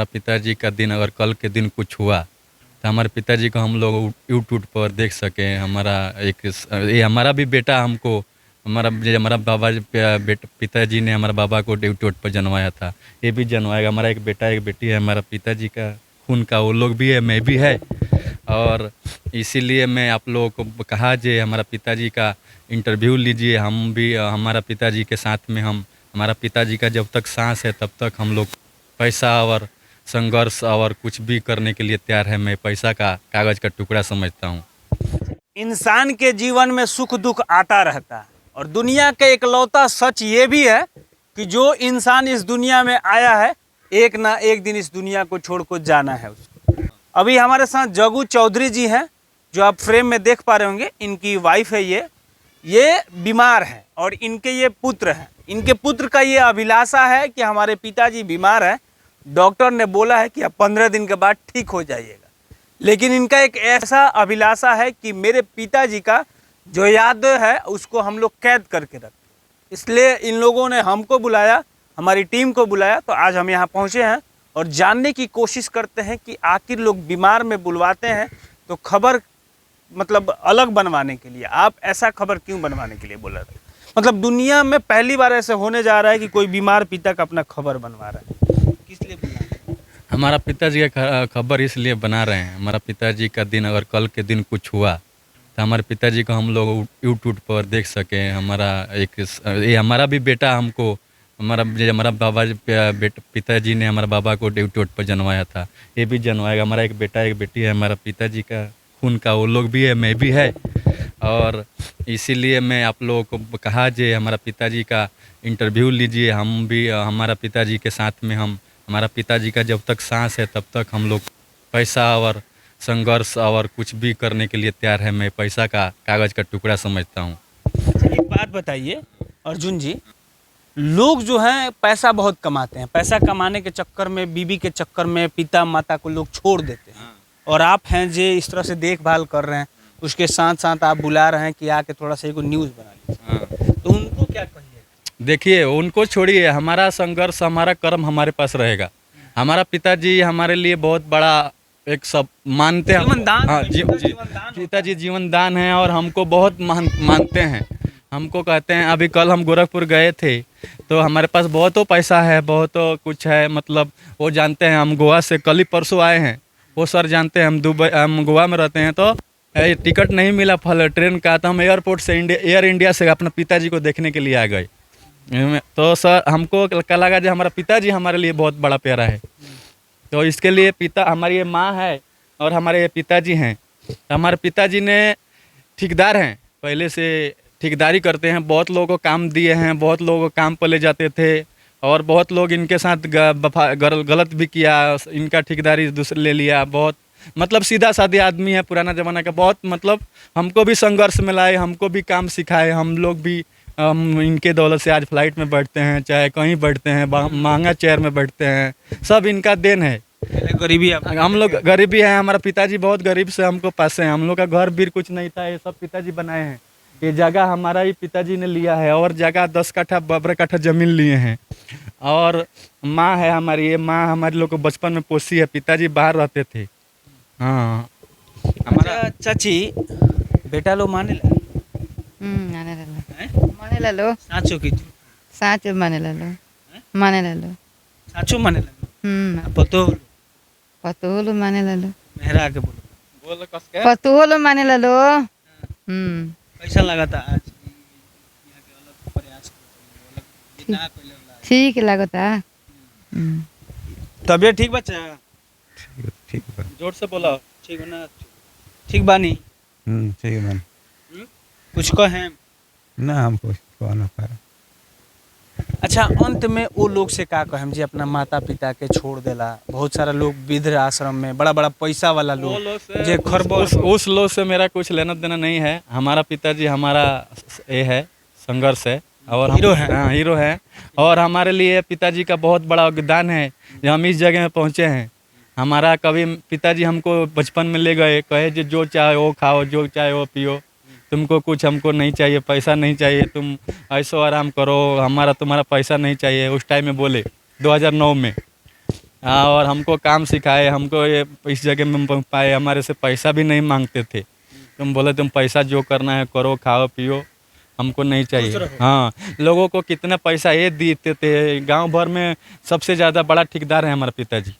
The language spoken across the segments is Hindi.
पिताजी का दिन अगर कल के दिन कुछ हुआ तो हमारे पिताजी को हम लोग यूट्यूब पर देख सकें। ये हमारा भी बेटा हमको हमारा बाबा पिताजी ने हमारे बाबा को यूट्यूब पर जनवाया था, ये भी जनवाएगा। हमारा एक बेटा एक बेटी है, हमारा पिताजी का खून का वो लोग भी है, मैं भी है। और इसीलिए मैं आप लोगों को कहा जे हमारा पिताजी का इंटरव्यू लीजिए। हम भी हमारा पिताजी के साथ में हमारा पिताजी का जब तक सांस है तब तक हम लोग पैसा और संघर्ष और कुछ भी करने के लिए तैयार है। मैं पैसा का कागज़ का टुकड़ा समझता हूँ। इंसान के जीवन में सुख दुख आता रहता है और दुनिया का इकलौता सच ये भी है कि जो इंसान इस दुनिया में आया है एक ना एक दिन इस दुनिया को छोड़ कर जाना है उसको। अभी हमारे साथ जगू चौधरी जी हैं, जो आप फ्रेम में देख पा रहे होंगे। इनकी वाइफ है, ये बीमार है और इनके ये पुत्र हैं। इनके पुत्र का ये अभिलाषा है कि हमारे पिताजी बीमार हैं, डॉक्टर ने बोला है कि अब 15 दिन के बाद ठीक हो जाइएगा। लेकिन इनका एक ऐसा अभिलाषा है कि मेरे पिताजी का जो याद है उसको हम लोग कैद करके रखें। इसलिए इन लोगों ने हमको बुलाया, हमारी टीम को बुलाया। तो आज हम यहाँ पहुँचे हैं और जानने की कोशिश करते हैं कि आखिर लोग बीमार में बुलवाते हैं तो खबर मतलब अलग बनवाने के लिए। आप ऐसा खबर क्यों बनवाने के लिए बोल रहे हैं? मतलब दुनिया में पहली बार ऐसे होने जा रहा है कि कोई बीमार पिता का अपना खबर बनवा रहा है। किस लिए बुला रहे हैं? हमारा पिताजी का खबर इसलिए बना रहे हैं। हमारा पिताजी का दिन अगर कल के दिन कुछ हुआ तो हमारे पिताजी को हम लोग यूट्यूब पर देख सकें। ये हमारा भी बेटा हमको हमारा बाबा पिताजी ने हमारे बाबा को यूट्यूब पर जनवाया था, ये भी जनवाएगा। हमारा एक बेटा एक बेटी है, हमारा पिताजी का खून का वो लोग भी है, मैं भी है। और इसीलिए मैं आप लोगों को कहा जे हमारा पिताजी का इंटरव्यू लीजिए। हम भी हमारा पिताजी के साथ में हमारा पिताजी का जब तक सांस है तब तक हम लोग पैसा और संघर्ष और कुछ भी करने के लिए तैयार है। मैं पैसा का कागज़ का टुकड़ा समझता हूँ। एक बात बताइए अर्जुन जी, लोग जो हैं पैसा बहुत कमाते हैं, पैसा कमाने के चक्कर में, बीबी के चक्कर में पिता माता को लोग छोड़ देते हैं। और आप हैं जो इस तरह से देखभाल कर रहे हैं, उसके साथ साथ आप बुला रहे हैं कि आके थोड़ा सा एक न्यूज़ बना लीजिए। तो उनको क्या कहिए? देखिए, उनको छोड़िए, हमारा संघर्ष हमारा कर्म हमारे पास रहेगा। हमारा पिताजी हमारे लिए बहुत बड़ा एक सब मानते हैं। हाँ जी, पिताजी जीवन दान है और हमको बहुत मानते हैं। हमको कहते हैं, अभी कल हम गोरखपुर गए थे तो हमारे पास बहुत पैसा है, बहुत कुछ है। मतलब वो जानते हैं, हम गोवा से कल ही परसों आए हैं। वो सर जानते हैं हम गोवा में रहते हैं तो टिकट नहीं मिला फल ट्रेन का, तो हम एयरपोर्ट से एयर इंडिया से अपने पिताजी को देखने के लिए आ गए। तो सर हमको क्या लगा जो हमारा पिताजी हमारे लिए बहुत बड़ा प्यारा है। तो इसके लिए हमारी ये माँ है और हमारे ये पिताजी हैं। हमारे पिताजी ने ठेकेदार हैं, पहले से ठेकेदारी करते हैं। बहुत लोगों को काम दिए हैं, बहुत लोगों को काम पर ले जाते थे और बहुत लोग इनके साथ गलत भी किया। इनका ठेकेदारी दूसरे ले लिया। बहुत मतलब सीधा साधा आदमी है, पुराना ज़माना का। बहुत मतलब हमको भी संघर्ष में लाए, हमको भी काम सिखाए। हम लोग भी इनके दौलत से आज फ्लाइट में बैठते हैं, चाहे कहीं बैठते हैं, महंगा चेयर में बैठते हैं। सब इनका देन है। गरीबी हम लोग गरीबी है, हमारा पिताजी बहुत गरीब से हमको पासे हैं। हम लोग का घर भी कुछ नहीं था, ये सब पिताजी बनाए हैं। ये जगह हमारा ही पिताजी ने लिया है और जगह 10 कट्ठा 12 कट्ठा ज़मीन लिए हैं। और माँ है हमारी, ये माँ हमारे लोग को बचपन में पोसी है। पिताजी बाहर रहते थे। हाँ, हमारा चाची बेटा लो माने ला माने ला लो साचो की साचो माने ला लो माने ला लो साचो माने ला पतोलो माने ला लो मेहरा के बोलो पतोलो माने ला लो। कैसा लगा था आज यहाँ के अलग प्रयास ठीक लगता। तबियत ठीक बच्चा? ठीक बा। जोर से बोला। ठीक ना? ठीक बानी? ठीक है मैम। कुछ कहें ना, हम कुछ कह ना पाए। अच्छा, अंत में वो लोग से का कहें जी अपना माता पिता के छोड़ देला? बहुत सारा लोग वृद्ध आश्रम में, बड़ा बड़ा पैसा वाला लोग जे खरबोश। उस लोग से मेरा कुछ लेना देना नहीं है। हमारा पिताजी हमारा ये है, संघर्ष है और हीरो है। हाँ, हीरो है। और हमारे लिए पिताजी का बहुत बड़ा योगदान है जो हम इस जगह में पहुँचे हैं। हमारा कभी पिताजी हमको बचपन में ले गए, कहे जो चाहे वो खाओ, जो चाहे वो पियो, तुमको कुछ हमको नहीं चाहिए, पैसा नहीं चाहिए, तुम ऐसो आराम करो, तुम्हारा पैसा नहीं चाहिए। उस टाइम में बोले 2009 में। हाँ, और हमको काम सिखाए, हमको ये इस जगह में पाए, हमारे से पैसा भी नहीं मांगते थे। तुम बोले तुम पैसा जो करना है करो, खाओ पियो, हमको नहीं चाहिए। हाँ, लोगों को कितना पैसा ये देते थे, गांव भर में सबसे ज़्यादा बड़ा ठेकेदार है हमारे पिताजी।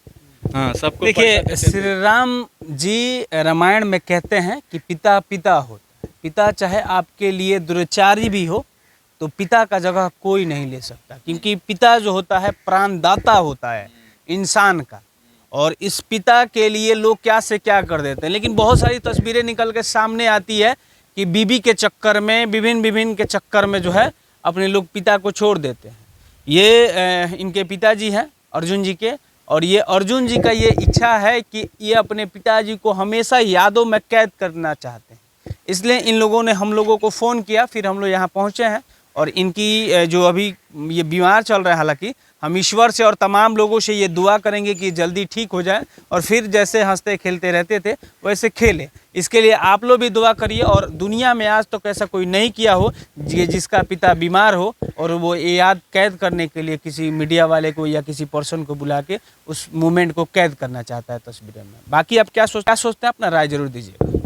हाँ, सबको देखिए, पैसा देते थे। श्री राम जी रामायण में कहते हैं कि पिता पिता होता है। पिता चाहे आपके लिए दुराचारी भी हो तो पिता का जगह कोई नहीं ले सकता, क्योंकि पिता जो होता है प्राणदाता होता है इंसान का। और इस पिता के लिए लोग क्या से क्या कर देते हैं। लेकिन बहुत सारी तस्वीरें निकल के सामने आती है कि बीबी के चक्कर में, विभिन्न के चक्कर में जो है अपने लोग पिता को छोड़ देते हैं। ये इनके पिताजी हैं अर्जुन जी के, और ये अर्जुन जी का ये इच्छा है कि ये अपने पिताजी को हमेशा यादों में कैद करना चाहते हैं। इसलिए इन लोगों ने हम लोगों को फ़ोन किया, फिर हम लोग यहाँ पहुँचे हैं। और इनकी जो अभी ये बीमार चल रहा है, हालांकि हम ईश्वर से और तमाम लोगों से ये दुआ करेंगे कि जल्दी ठीक हो जाए और फिर जैसे हंसते खेलते रहते थे वैसे खेले। इसके लिए आप लोग भी दुआ करिए। और दुनिया में आज तक ऐसा कोई नहीं किया हो जिसका पिता बीमार हो और वो ये याद कैद करने के लिए किसी मीडिया वाले को या किसी पर्सन को बुला के उस मोमेंट को कैद करना चाहता है तस्वीरों में। बाकी आप क्या सोचते हैं, अपना राय जरूर दीजिएगा।